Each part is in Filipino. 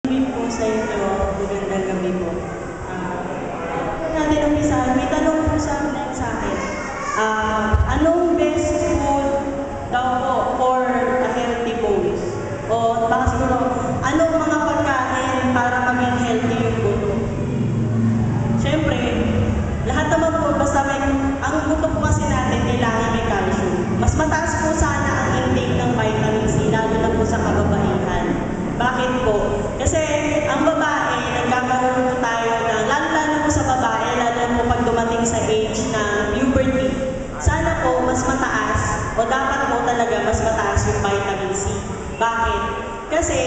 Gabi po sa inyo, magandang gabi po. Natin umpisa, may tanong po sa akin. Anong best food daw po for a healthy bones? O baka siguro, anong mga pagkain para maging healthy yung buto? Siyempre, lahat naman po, basta ang buto po kasi natin kailangan may calcium. Mas mataas po sana ang intake ng vitamin C, lalo na po sa kababaihan. Bakit po? Kasi ang babae, nagkakaroon po tayo ng, lalo po sa babae, lalo po pag dumating sa age na puberty, sana po mas mataas, o dapat po talaga mas mataas yung vitamin C. Bakit? Kasi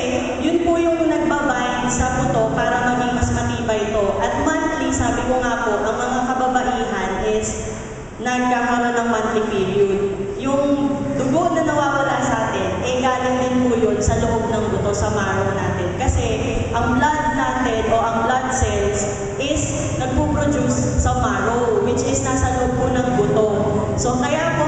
yun po yung nagbabind sa buto para maging mas matibay ito. At monthly, sabi ko nga po, ang mga kababaihan is nagkakaroon ng monthly period. Yung dugo na nawawala sa atin, galing din po yun sa loob ng buto, sa marrow natin. Kasi ang blood natin o ang blood cells is nagpo-produce sa marrow, which is nasa loob po ng buto. So kaya po,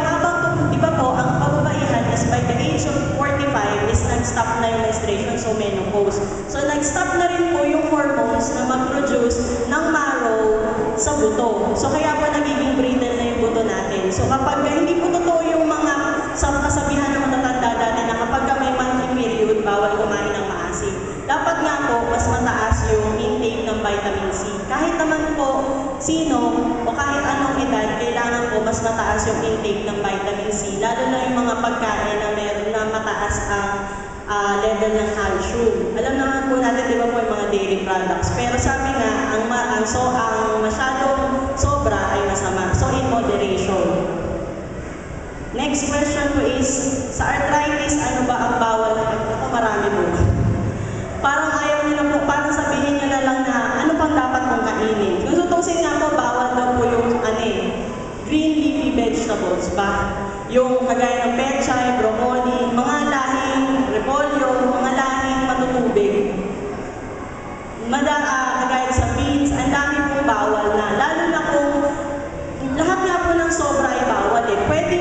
di ba po, ang kababaihan is by the age of 45 is nag-stop na yung menstruation, so menopause. So nag-stop na rin po yung hormones na mag-produce ng marrow sa buto. So kaya po nagiging brittle na yung buto natin. So kapag hindi po totoo yung mga kasabihan ng matatanda dati na kapag may monthly period, bawal kumain ng maasim. Dapat nga po, mas mataas yung intake ng vitamin C. Kahit naman po sino o kahit anong edad, kailangan po mas mataas yung intake ng vitamin C. Lalo na yung mga pagkain na meron na mataas ang level ng calcium. Alam naman po natin, di ba po, yung mga dairy products. Pero sabi nga, ang masyadong sobra ay masama. So, in moderation. Next question po is, sa arthritis, ano ba ang bawal na ako? Marami po. Parang ayaw nila po, parang sabihin nyo na lang na ano pang dapat kong kainin. Kung tutusin nga po, bawal daw po yung green leafy vegetables ba? Yung kagaya ng pechay, broccoli, mga lahing repolyo, mga lahing matutubig. Kagaya sa beans, ang dami pong bawal na. Lalo na kung lahat nga po ng sobra ay bawal eh. Pwede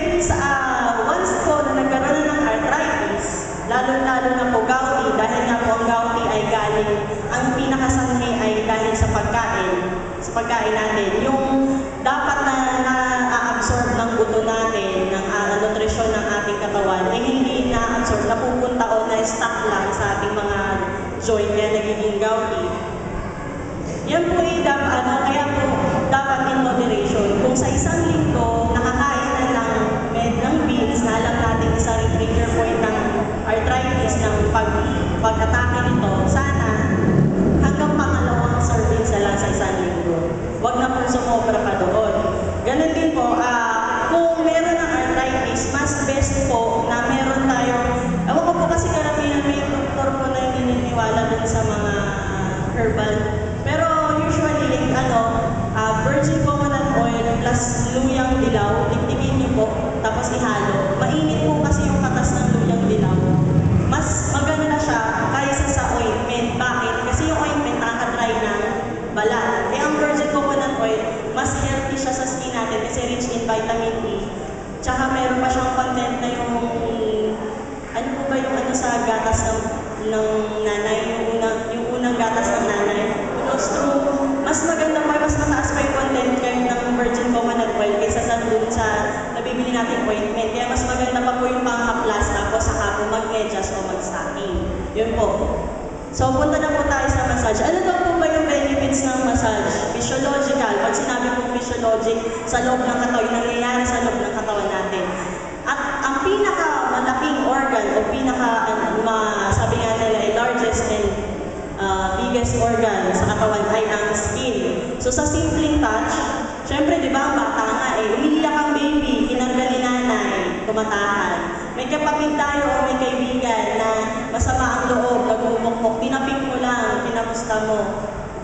once po na nagkaroon na ng arthritis, lalo na po gouty, dahil nga po ang gouty ay galing, ang pinakasanhi ay galing sa pagkain natin. Yung dapat na na-absorb ng buto natin, ng nutrisyon ng ating katawan, ay hindi na-absorb, napupunta o na-stuck lang sa ating mga joint, kaya nagiging gouty. Yan po ay kaya po dapat in moderation. Kung sa isang linggo, nakakain na lang ng beans, na alam natin isa ring trigger point ng arthritis ng pag-atake nito, sana hanggang pangalawang servings na lang sa isang linggo. Huwag na po sumobra pa doon. Ganun din po, kung meron ng arthritis, mas best po na meron tayong, ewan ko po kasi karamihan may doktor po na hindi naniniwala dun sa mga herbal. Pero usually, virgin coconut oil plus luyang dilaw, tigtigin niyo po, tapos ihalo. Mainit po kasi yung katas ng luyang dilaw. Mas maganda siya kaysa sa ointment. Bakit? Kasi yung ointment nakaka-dry ng balat. Ang virgin coconut oil, mas healthy siya sa skin natin kasi rich in vitamin E. Tsaka meron pa siyang content na yung, ano po ba yung sa gatas ng nanay, yung unang gatas ng nanay. Mas maganda pa, mas mataas pa yung content ng virgin coconut oil kaysa sa nabibili natin ointment. Kaya mas maganda pa po yung pang-haplas, tapos saka po mag-medyas o mag-stocking. Yun po. So, punta na po tayo sa massage. Ano daw po ba yung benefits ng massage? Physiological. Pag sinabi po physiologic, sa loob ng katawan, nangyayari sa loob ng katawan natin. At ang pinakamalaking organ o sabi nga nila, largest and biggest organ sa katawan ay ang skin. So sa simpleng touch, syempre di ba ang bata nga umiiyak ang baby, kinarga ni nanay, tumatahan. May kapatid tayo o may kaibigan na masama ang loob, nagmumukmok, tinapik mo lang, kinamusta mo,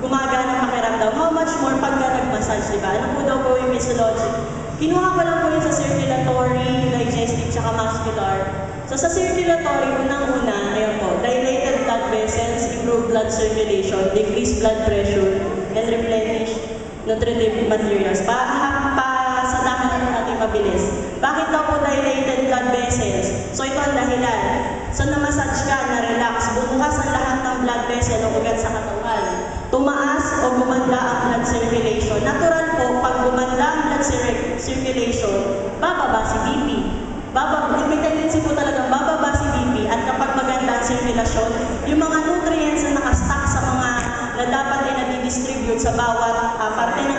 gumagana ang pakiramdam. How much more pagka nag-massage, di ba? Ano po daw po yung physiologic? Kinuha ko lang po yun sa circulatory, digestive, tsaka muscular. So sa circulatory, unang-una, ayan po, dilated blood vessels, improved blood circulation, decreased blood pressure, and replenish nutritive materials. Sa dapat natin mabilis. Bakit daw po dilated blood vessels? So ito ang dahilan. So na-massage ka, na-relax, bumukas ang lahat ng blood vessel o ugat sa katawan. Tumaas o gumanda ang blood circulation. Natural po, pag gumanda ang blood circulation, bababa si BP. May tendency po talagang bababa si BP at kapag maganda ang sirkulasyon, yung mga nutrients na nakastock sa mga na dapat ay nadidistribute sa bawat parte ng